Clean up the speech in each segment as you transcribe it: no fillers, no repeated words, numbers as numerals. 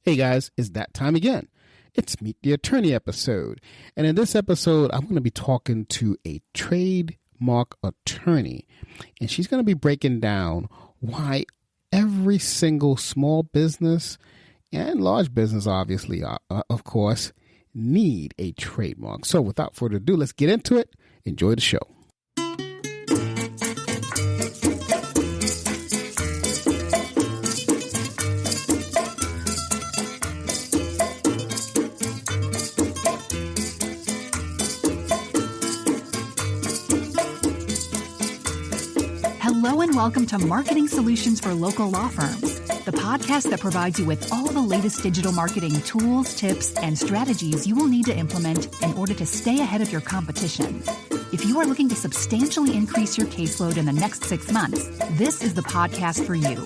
Hey guys, it's that time again. It's Meet the Attorney episode. And in this episode, I'm going to be talking to a trademark attorney. And she's going to be breaking down why every single small business and large business, obviously, of course, need a trademark. So without further ado, let's get into it. Enjoy the show. Hello and welcome to Marketing Solutions for Local Law Firms, the podcast that provides you with all the latest digital marketing tools, tips, and strategies you will need to implement in order to stay ahead of your competition. If you are looking to substantially increase your caseload in the next 6 months, this is the podcast for you.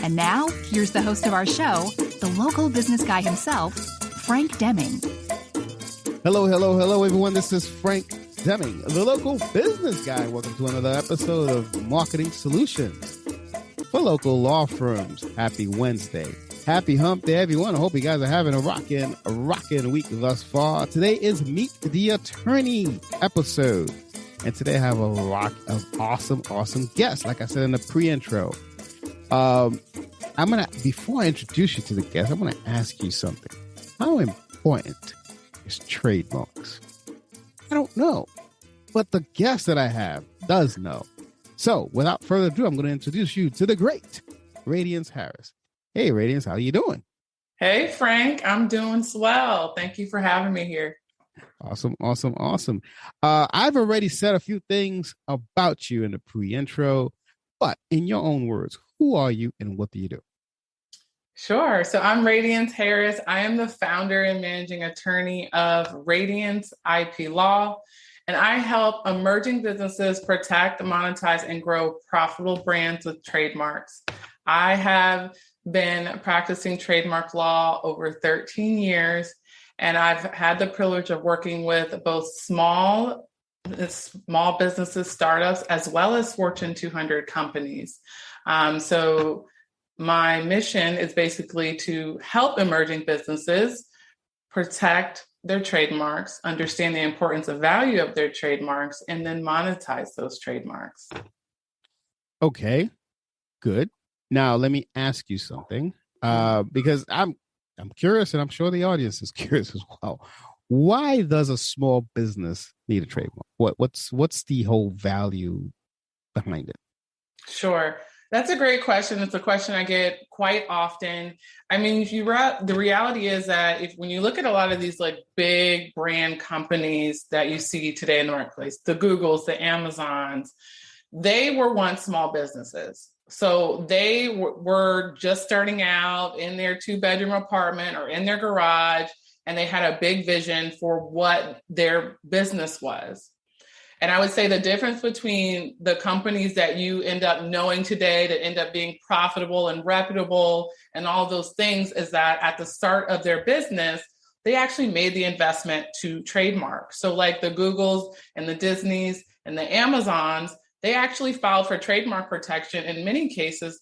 And now, here's the host of our show, the local business guy himself, Frank Deming. Hello, everyone. This is Frank Deming, the local business guy. Welcome to another episode of Marketing Solutions for Local Law Firms. Happy Wednesday. Happy hump day, everyone. I hope you guys are having a rockin' week thus far. Today is Meet the Attorney episode. And today I have a lot of awesome guests. Like I said in the pre-intro, before I introduce you to the guests, I'm going to ask you something. How important is trademarks? I don't know, but the guest that I have does know. So without further ado, I'm going to introduce you to the great Radiance Harris. Hey, Radiance, how are you doing? Hey, Frank, I'm doing swell. Thank you for having me here. Awesome. I've already said a few things about you in the pre-intro, but in your own words, who are you and what do you do? Sure. So I'm Radiance Harris. I am the founder and managing attorney of Radiance IP Law, and I help emerging businesses protect, monetize, and grow profitable brands with trademarks. I have been practicing trademark law over 13 years, and I've had the privilege of working with both small businesses, startups, as well as Fortune 200 companies. My mission is basically to help emerging businesses protect their trademarks, understand the importance of value of their trademarks, and then monetize those trademarks. Okay, good. Now, let me ask you something, because I'm curious, and I'm sure the audience is curious as well. Why does a small business need a trademark? What's the whole value behind it? Sure. That's a great question. It's a question I get quite often. I mean, the reality is that when you look at a lot of these like big brand companies that you see today in the marketplace, the Googles, the Amazons, they were once small businesses. So they were just starting out in their 2-bedroom apartment or in their garage, and they had a big vision for what their business was. And I would say the difference between the companies that you end up knowing today that end up being profitable and reputable and all those things is that at the start of their business, they actually made the investment to trademark. So like the Googles and the Disneys and the Amazons, they actually filed for trademark protection in many cases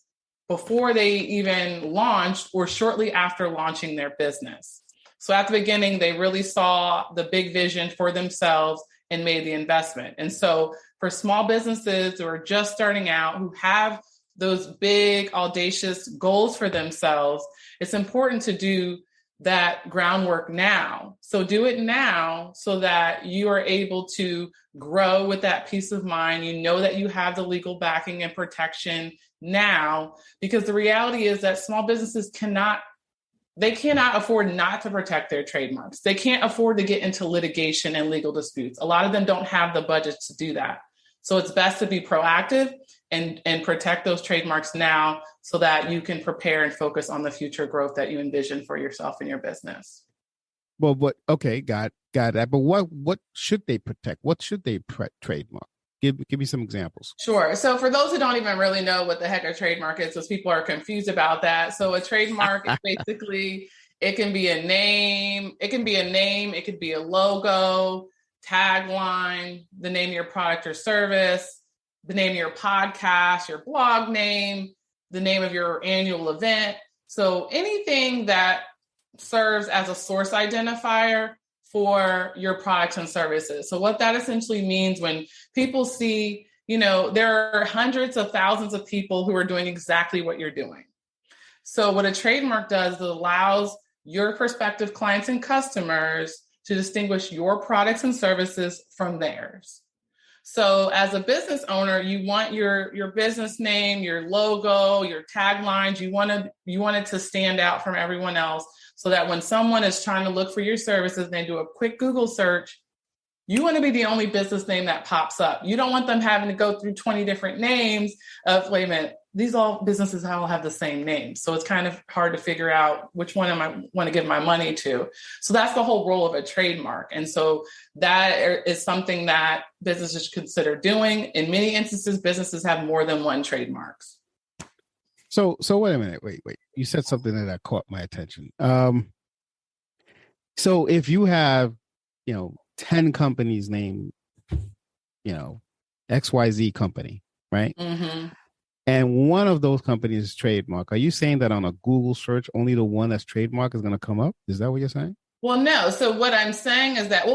before they even launched or shortly after launching their business. So at the beginning, they really saw the big vision for themselves and made the investment. And so for small businesses who are just starting out, who have those big, audacious goals for themselves, it's important to do that groundwork now. So do it now so that you are able to grow with that peace of mind. You know that you have the legal backing and protection now, because the reality is that small businesses cannot afford not to protect their trademarks. They can't afford to get into litigation and legal disputes. A lot of them don't have the budget to do that. So it's best to be proactive and protect those trademarks now so that you can prepare and focus on the future growth that you envision for yourself and your business. Well, okay, got that. But what should they protect? What should they trademark? Give me some examples. Sure. So for those who don't even really know what the heck a trademark is, because people are confused about that. So a trademark is basically, it can be a name, it could be a logo, tagline, the name of your product or service, the name of your podcast, your blog name, the name of your annual event. So anything that serves as a source identifier for your products and services. So what that essentially means, when people see, there are hundreds of thousands of people who are doing exactly what you're doing. So what a trademark does is it allows your prospective clients and customers to distinguish your products and services from theirs. So as a business owner, you want your business name, your logo, your taglines, you want it to stand out from everyone else, so that when someone is trying to look for your services, they do a quick Google search, you want to be the only business name that pops up. You don't want them having to go through 20 different names of, wait a minute, these all businesses all have the same name. So it's kind of hard to figure out which one I want to give my money to. So that's the whole role of a trademark. And so that is something that businesses should consider doing. In many instances, businesses have more than one trademarks. So wait a minute. Wait. You said something that caught my attention. So if you have, 10 companies named, XYZ company, right? Mm-hmm. And one of those companies is trademark. Are you saying that on a Google search, only the one that's trademark is going to come up? Is that what you're saying? Well, no. So what I'm saying is that,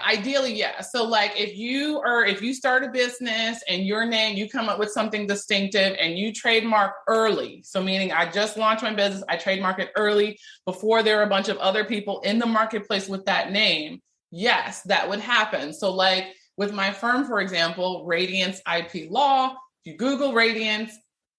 ideally, yeah. So like if you start a business and your name, you come up with something distinctive and you trademark early. So meaning I just launched my business, I trademark it early before there are a bunch of other people in the marketplace with that name. Yes, that would happen. So like with my firm, for example, Radiance IP Law, if you Google Radiance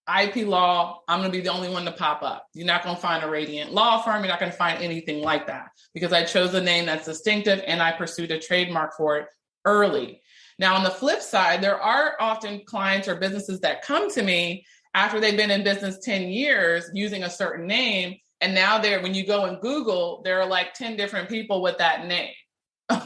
IP Law, I'm going to be the only one to pop up. You're not going to find a Radiant law firm. You're not going to find anything like that, because I chose a name that's distinctive and I pursued a trademark for it early. Now, on the flip side, there are often clients or businesses that come to me after they've been in business 10 years using a certain name. And now when you go and Google, there are like 10 different people with that name,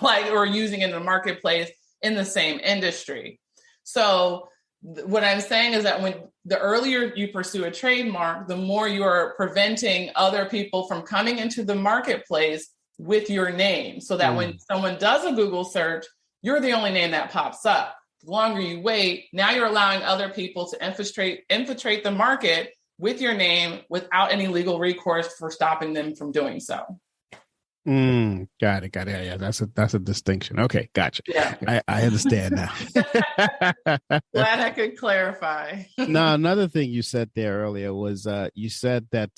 or using in the marketplace in the same industry. So what I'm saying is that when the earlier you pursue a trademark, the more you are preventing other people from coming into the marketplace with your name, so that when someone does a Google search, you're the only name that pops up. The longer you wait, now you're allowing other people to infiltrate the market with your name without any legal recourse for stopping them from doing so. Got it. Yeah, that's a distinction. Okay, gotcha. Yeah. I understand now. Glad I could clarify. Now, another thing you said there earlier was you said that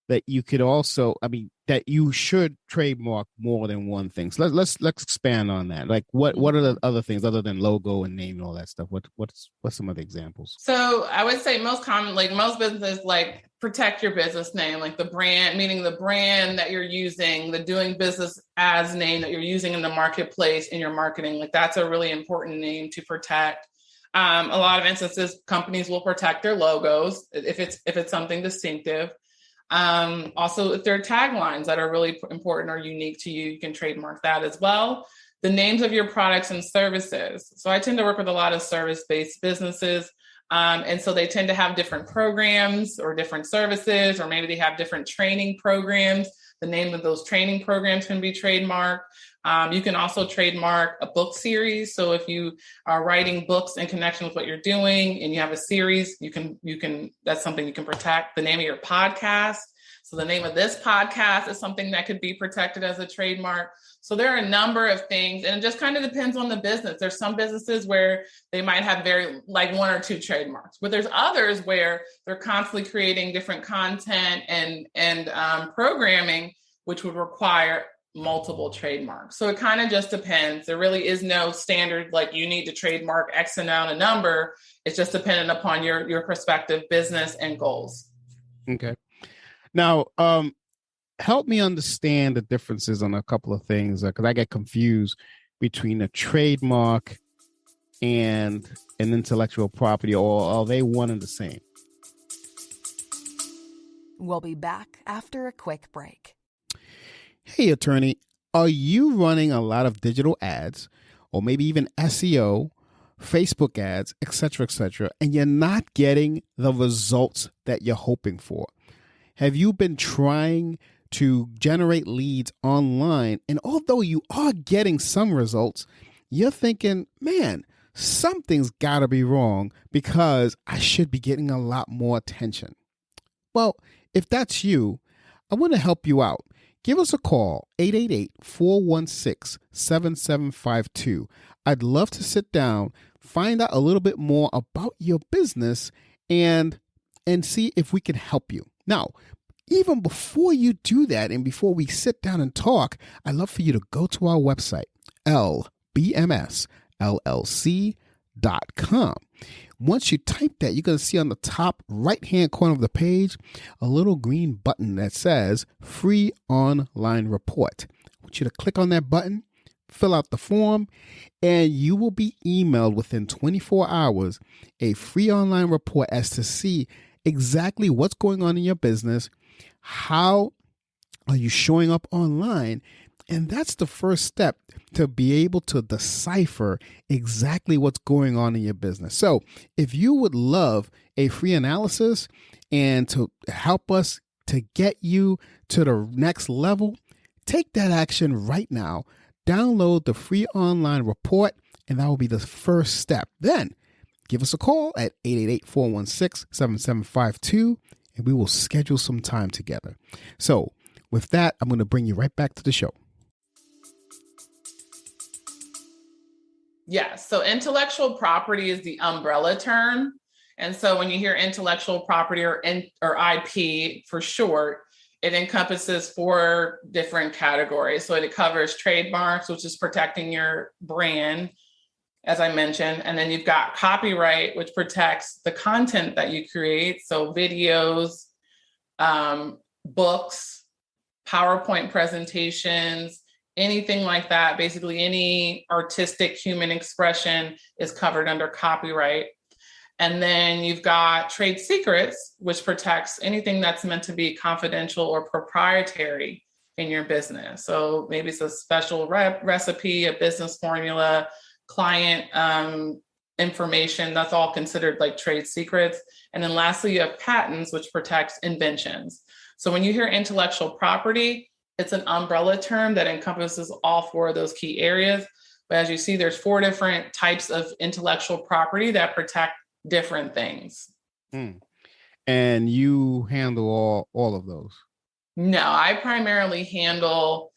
that you could also, that you should trademark more than one thing. So let's expand on that. Like what are the other things other than logo and name and all that stuff? What's some of the examples? So I would say most common, like most businesses, like protect your business name, like the brand, meaning the brand that you're using, the doing business as name that you're using in the marketplace in your marketing. Like that's a really important name to protect. A lot of instances, companies will protect their logos if it's something distinctive. Also, if there are taglines that are really important or unique to you, you can trademark that as well. The names of your products and services. So I tend to work with a lot of service-based businesses. And so they tend to have different programs or different services, or maybe they have different training programs. The name of those training programs can be trademarked. You can also trademark a book series. So if you are writing books in connection with what you're doing and you have a series, you can that's something you can protect. The name of your podcast. So the name of this podcast is something that could be protected as a trademark. So there are a number of things, and it just kind of depends on the business. There's some businesses where they might have like one or two trademarks, but there's others where they're constantly creating different content and programming, which would require multiple trademarks. So it kind of just depends. There really is no standard, like you need to trademark X amount of number. It's just dependent upon your prospective business and goals. Okay. Now, help me understand the differences on a couple of things, because I get confused between a trademark and an intellectual property, or are they one and the same? We'll be back after a quick break. Hey, attorney, are you running a lot of digital ads, or maybe even SEO, Facebook ads, etc., and you're not getting the results that you're hoping for? Have you been trying to generate leads online, and although you are getting some results, you're thinking, man, something's got to be wrong because I should be getting a lot more attention? Well, if that's you, I want to help you out. Give us a call, 888-416-7752. I'd love to sit down, find out a little bit more about your business, and see if we can help you. Now, even before you do that and before we sit down and talk, I'd love for you to go to our website, lbmsllc.com. Once you type that, you're going to see on the top right-hand corner of the page a little green button that says Free Online Report. I want you to click on that button, fill out the form, and you will be emailed within 24 hours a free online report as to see exactly what's going on in your business, how are you showing up online, and that's the first step to be able to decipher exactly what's going on in your business. So if you would love a free analysis and to help us to get you to the next level, take that action right now. Download the free online report, and that will be the first step. Then give us a call at 888-416-7752, and we will schedule some time together. So with that, I'm going to bring you right back to the show. Yeah, so intellectual property is the umbrella term. And so when you hear intellectual property or IP for short, it encompasses 4 different categories. So it covers trademarks, which is protecting your brand, as I mentioned. And then you've got copyright, which protects the content that you create. So videos, books, PowerPoint presentations, anything like that. Basically, any artistic human expression is covered under copyright. And then you've got trade secrets, which protects anything that's meant to be confidential or proprietary in your business. So maybe it's a special recipe, a business formula, client information, that's all considered like trade secrets. And then lastly, you have patents, which protects inventions. So when you hear intellectual property, it's an umbrella term that encompasses all 4 of those key areas. But as you see, there's 4 different types of intellectual property that protect different things. And you handle all of those? No, I primarily handle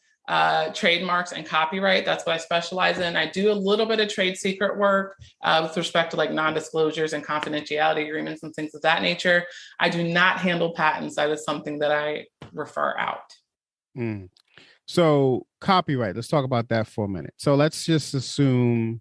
trademarks and copyright. That's what I specialize in. I do a little bit of trade secret work with respect to like non-disclosures and confidentiality agreements and things of that nature. I do not handle patents. That is something that I refer out. So copyright, let's talk about that for a minute. So let's just assume,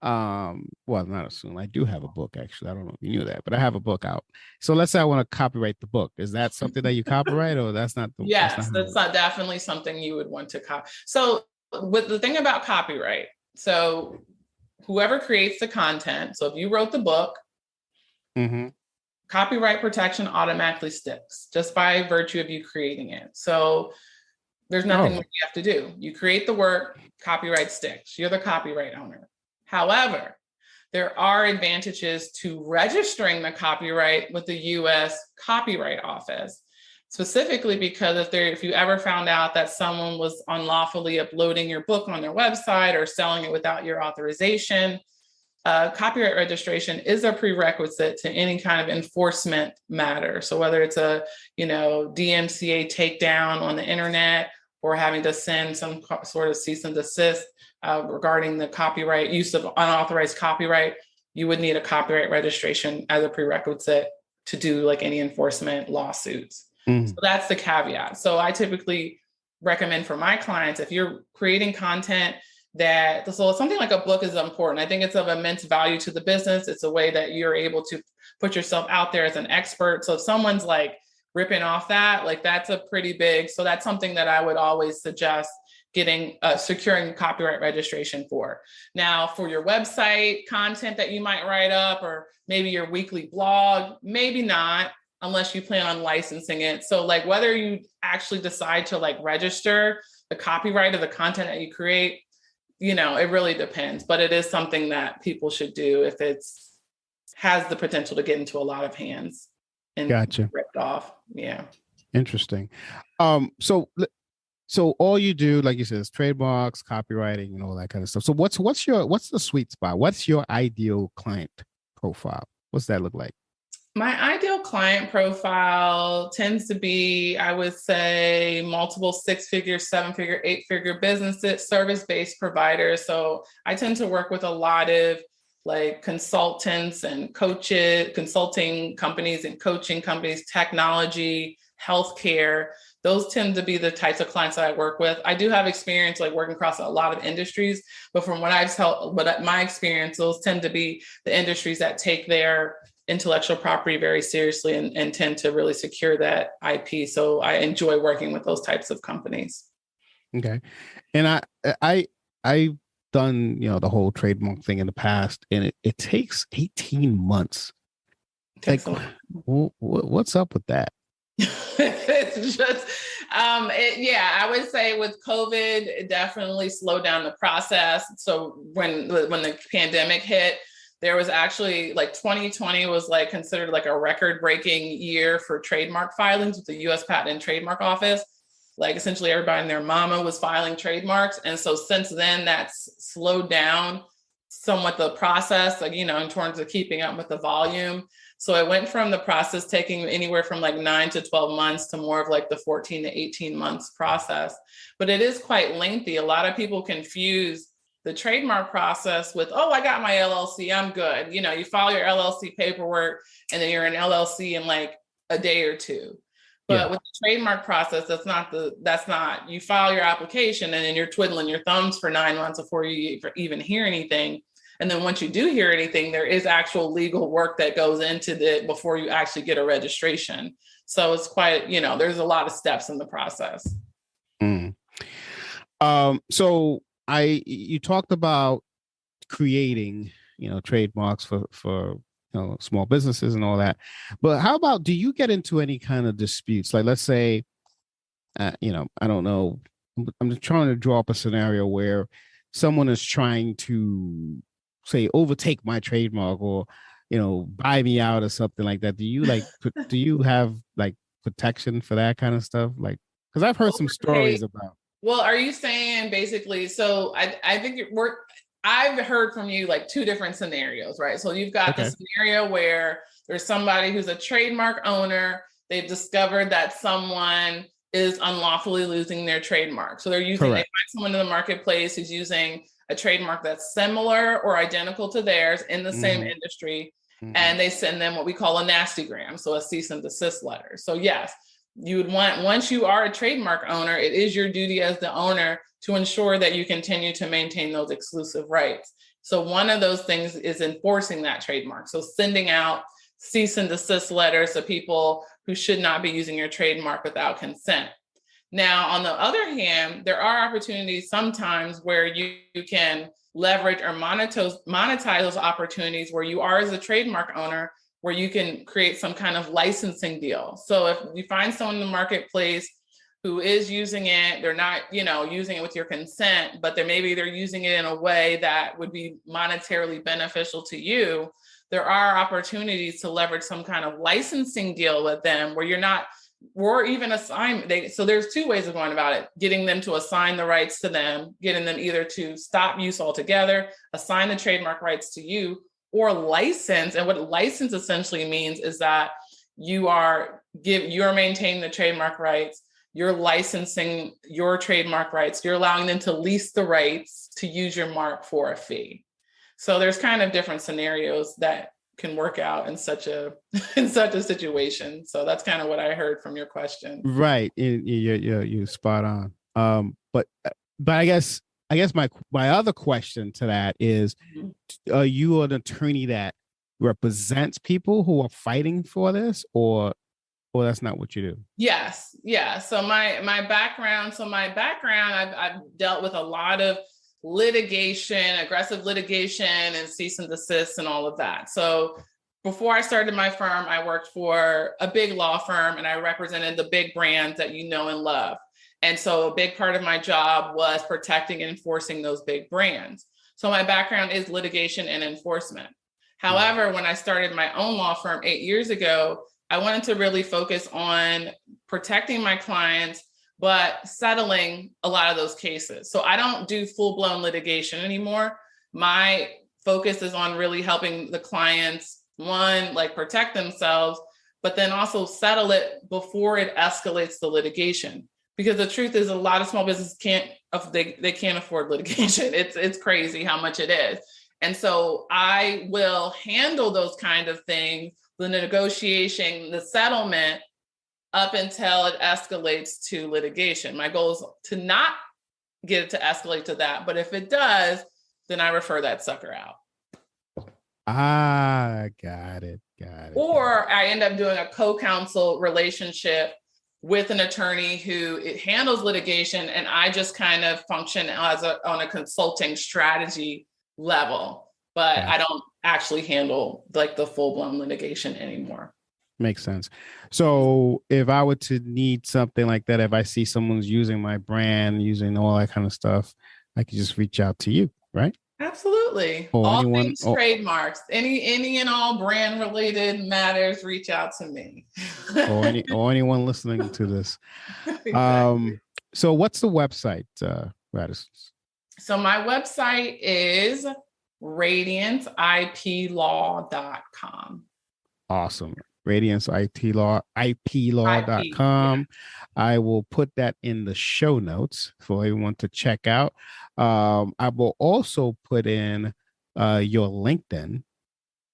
not assume, I do have a book, actually. I don't know if you knew that, but I have a book out. So let's say I want to copyright the book. Is that something that you copyright, or that's not? Yes, that's not definitely something you would want to copy. So with the thing about copyright, so whoever creates the content, so if you wrote the book, copyright protection automatically sticks just by virtue of you creating it. So there's nothing more you have to do. You create the work, copyright sticks. You're the copyright owner. However, there are advantages to registering the copyright with the U.S. Copyright Office, specifically because if you ever found out that someone was unlawfully uploading your book on their website or selling it without your authorization, copyright registration is a prerequisite to any kind of enforcement matter. So whether it's a DMCA takedown on the internet or having to send some sort of cease and desist regarding the copyright use of unauthorized copyright, you would need a copyright registration as a prerequisite to do like any enforcement lawsuits. So that's the caveat. So I typically recommend for my clients, if you're creating content so something like a book is important. I think it's of immense value to the business. It's a way that you're able to put yourself out there as an expert. So if someone's like ripping off that, like that's a pretty big, so that's something that I would always suggest securing copyright registration for. Now, for your website content that you might write up, or maybe your weekly blog, maybe not, unless you plan on licensing it. So like whether you actually decide to like register the copyright of the content that you create, it really depends, but it is something that people should do if has the potential to get into a lot of hands and ripped off. Yeah. Interesting. So all you do, like you said, is trademarks, copywriting, and all that kind of stuff. So what's the sweet spot? What's your ideal client profile? What's that look like? My ideal client profile tends to be, I would say, multiple 6-figure, 7-figure, 8-figure businesses, service-based providers. So I tend to work with a lot of like consultants and coaches, consulting companies and coaching companies, technology, healthcare. Those tend to be the types of clients that I work with. I do have experience like working across a lot of industries, but from what I've held, but my experience, those tend to be the industries that take their intellectual property very seriously and tend to really secure that IP. So I enjoy working with those types of companies. Okay. And I've done, the whole trademark thing in the past, and it takes 18 months. Like, what's up with that? It's just, I would say with COVID, it definitely slowed down the process. So when the pandemic hit, there was actually like 2020 was like considered like a record-breaking year for trademark filings with the U.S. Patent and Trademark Office. Like essentially everybody and their mama was filing trademarks. And so since then, that's slowed down somewhat the process, like, in terms of keeping up with the volume. So it went from the process taking anywhere from like 9 to 12 months to more of like the 14 to 18 months process. But it is quite lengthy. A lot of people confuse the trademark process with, oh, I got my LLC, I'm good. You file your LLC paperwork and then you're an LLC in like a day or two. But with the trademark process, that's not, you file your application and then you're twiddling your thumbs for 9 months before you even hear anything. And then once you do hear anything, there is actual legal work that goes into it before you actually get a registration. So it's quite, there's a lot of steps in the process. So you talked about creating, trademarks for small businesses and all that. But how about, do you get into any kind of disputes? Like, let's say, I don't know, I'm just trying to draw up a scenario where someone is trying to say overtake my trademark or, buy me out or something like that. Do you have like protection for that kind of stuff? Like, because I've heard some stories about. Well, are you saying basically, so I think I've heard from you like 2 different scenarios, right? So you've got the scenario where there's somebody who's a trademark owner. They've discovered that someone is unlawfully losing their trademark. So they find someone in the marketplace who's using a trademark that's similar or identical to theirs in the same industry. And they send them what we call a nastygram. So a cease and desist letter. So yes, you would want, once you are a trademark owner, it is your duty as the owner to ensure that you continue to maintain those exclusive rights. So one of those things is enforcing that trademark. So sending out cease and desist letters to people who should not be using your trademark without consent. Now, on the other hand, there are opportunities sometimes where you can leverage or monetize those opportunities where you are as a trademark owner, where you can create some kind of licensing deal. So if you find someone in the marketplace who is using it, they're not, using it with your consent, but they're using it in a way that would be monetarily beneficial to you, there are opportunities to leverage some kind of licensing deal with them where you're not, or even assign. So there's 2 ways of going about it: getting them to assign the rights to them, getting them either to stop use altogether, assign the trademark rights to you, or license. And what license essentially means is that you're maintaining the trademark rights, you're licensing your trademark rights, you're allowing them to lease the rights to use your mark for a fee. So there's kind of different scenarios that can work out in such a situation. So that's kind of what I heard from your question. Right. You're spot on. But I guess my other question to that is, are you an attorney that represents people who are fighting for this, or that's not what you do? Yes. Yeah. So my background, I've dealt with a lot of litigation, aggressive litigation, and cease and desist and all of that. So before I started my firm, I worked for a big law firm and I represented the big brands that you know and love. And so a big part of my job was protecting and enforcing those big brands. So my background is litigation and enforcement. However, when I started my own law firm 8 years ago, I wanted to really focus on protecting my clients, but settling a lot of those cases. So I don't do full-blown litigation anymore. My focus is on really helping the clients, one, like protect themselves, but then also settle it before it escalates to litigation. Because the truth is, a lot of small businesses can't afford litigation. It's crazy how much it is. And so I will handle those kind of things, the negotiation, the settlement, up until it escalates to litigation. My goal is to not get it to escalate to that. But if it does, then I refer that sucker out. Got it. Or I end up doing a co-counsel relationship with an attorney who it handles litigation, and I just kind of function on a consulting strategy level, but I don't actually handle like the full-blown litigation anymore. Makes sense. So if I were to need something like that, if I see someone's using my brand, using all that kind of stuff, I could just reach out to you, right? Absolutely. All things trademarks, any and all brand related matters, reach out to me. or anyone listening to this. Exactly. So what's the website, Radisson? So my website is radianceIPlaw.com. Awesome. Radiance IP Law, iplaw.com. I will put that in the show notes for everyone to check out. I will also put in your LinkedIn.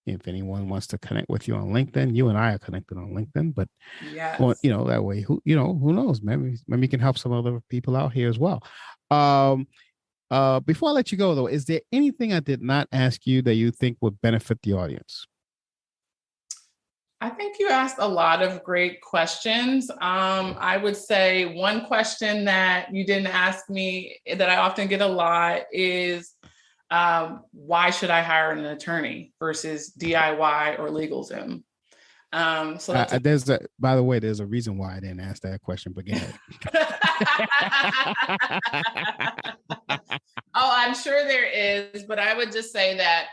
If anyone wants to connect with you on LinkedIn, you and I are connected on LinkedIn, but yes. That way, who knows? Maybe you can help some other people out here as well. Before I let you go though, is there anything I did not ask you that you think would benefit the audience? I think you asked a lot of great questions. I would say one question that you didn't ask me that I often get a lot is, why should I hire an attorney versus DIY or LegalZoom? By the way, there's a reason why I didn't ask that question, but go ahead. Oh, I'm sure there is, but I would just say that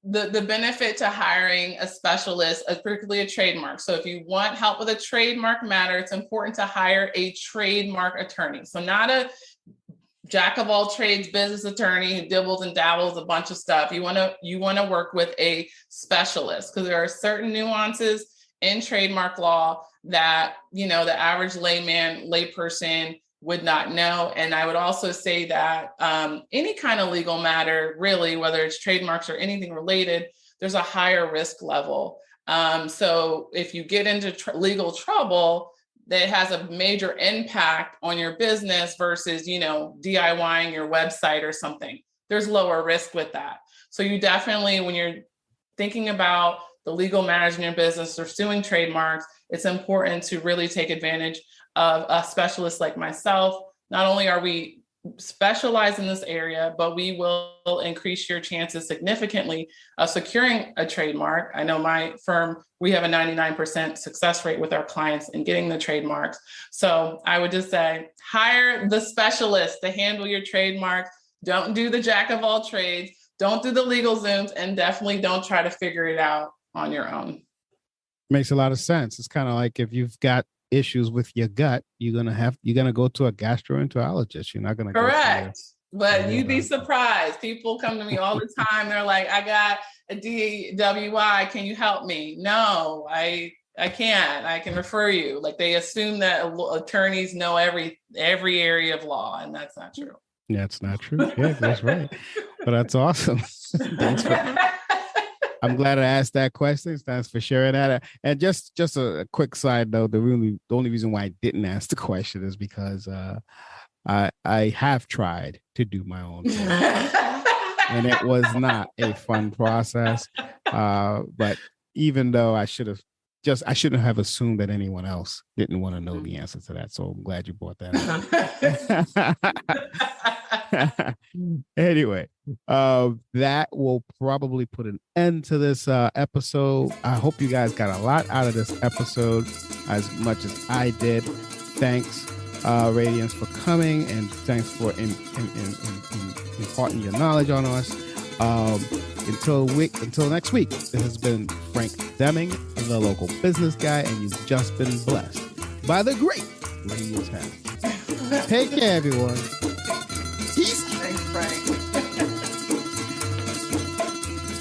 the benefit to hiring a specialist, particularly a trademark. So if you want help with a trademark matter, it's important to hire a trademark attorney. So not a jack of all trades business attorney who dibbles and dabbles a bunch of stuff. You want to work with a specialist, because there are certain nuances in trademark law that, the average layperson would not know. And I would also say that any kind of legal matter, really, whether it's trademarks or anything related, there's a higher risk level. So if you get into legal trouble, that has a major impact on your business versus, DIYing your website or something. There's lower risk with that. So you definitely, when you're thinking about the legal matters in your business or suing trademarks, it's important to really take advantage of a specialist like myself. Not only are we specialized in this area, but we will increase your chances significantly of securing a trademark. I know my firm, we have a 99% success rate with our clients in getting the trademarks. So I would just say, hire the specialist to handle your trademarks. Don't do the jack of all trades. Don't do the LegalZooms, and definitely don't try to figure it out on your own. Makes a lot of sense. It's kind of like if you've got issues with your gut, you're gonna go to a gastroenterologist. You're not gonna correct. But you'd be surprised. People come to me all the time. They're like, I got a DWI. Can you help me? No, I can't. I can refer you. Like, they assume that attorneys know every area of law, and that's not true. Yeah, it's not true. Yeah, that's right. But that's awesome. I'm glad I asked that question. Thanks for sharing that. And just a quick side note, the only reason why I didn't ask the question is because I have tried to do my own thing. And it was not a fun process. But even though I shouldn't have assumed that anyone else didn't want to know the answer to that. So I'm glad you brought that up. Anyway, that will probably put an end to this episode. I hope you guys got a lot out of this episode, as much as I did. Thanks, Radiance, for coming, and thanks for imparting your knowledge on us. Until next week, this has been Frank Deming, the local business guy, and you've just been blessed by the great Radiance Have. Take care, everyone. Peace. Thanks, Frank.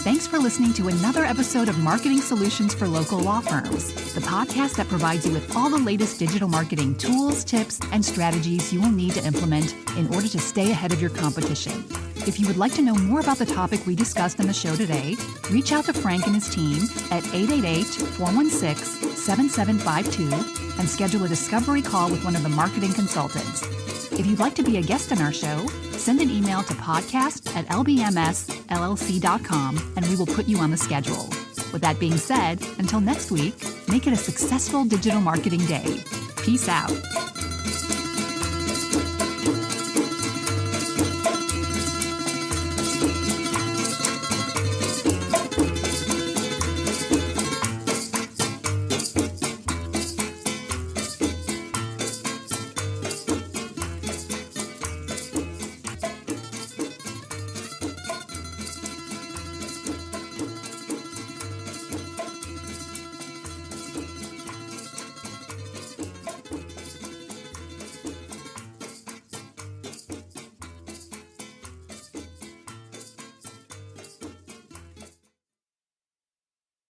Thanks for listening to another episode of Marketing Solutions for Local Law Firms, the podcast that provides you with all the latest digital marketing tools, tips, and strategies you will need to implement in order to stay ahead of your competition. If you would like to know more about the topic we discussed in the show today, reach out to Frank and his team at 888-416-7752 and schedule a discovery call with one of the marketing consultants. If you'd like to be a guest on our show, send an email to podcast@lbmsllc.com and we will put you on the schedule. With that being said, until next week, make it a successful digital marketing day. Peace out.